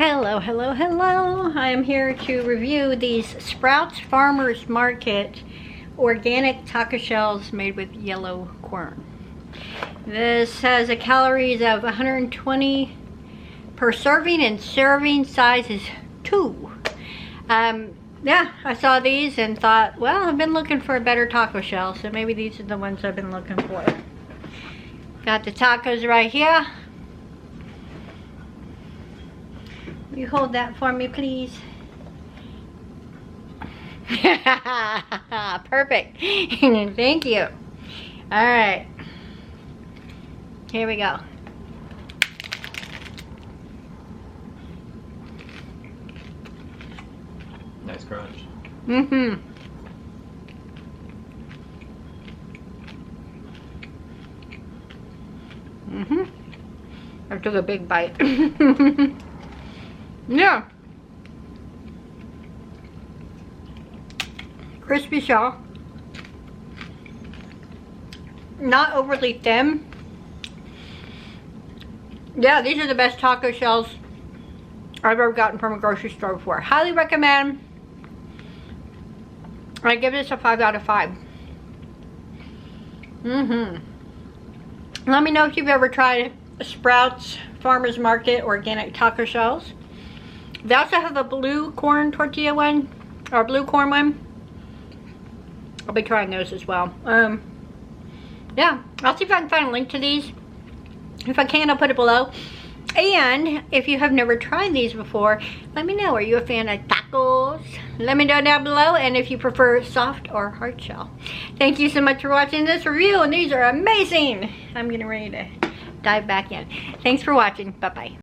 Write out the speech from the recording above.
Hello, hello, hello. I am here to review these Sprouts Farmers Market organic taco shells made with yellow corn. This has a calories of 120 per serving and serving size is 2. Yeah, I saw these and thought, well, I've been looking for a better taco shell, so maybe these are the ones I've been looking for. Got the tacos right here. Will you hold that for me, please? Perfect. Thank you. All right. Here we go. Nice crunch. Mm-hmm. Mm-hmm. I took a big bite. Yeah. Crispy shell. Not overly thin. Yeah, these are the best taco shells I've ever gotten from a grocery store before. Highly recommend. I give this a 5 out of 5. Let me know if you've ever tried Sprouts Farmers Market organic taco shells. They also have a blue corn tortilla one, or blue corn one. I'll be trying those as well. Yeah, I'll see if I can find a link to these. If I can, I'll put it below. And if you have never tried these before, let me know. Are you a fan of tacos? Let me know down below, and if you prefer soft or hard shell. Thank you so much for watching this review, and these are amazing. I'm getting ready to dive back in. Thanks for watching. Bye-bye.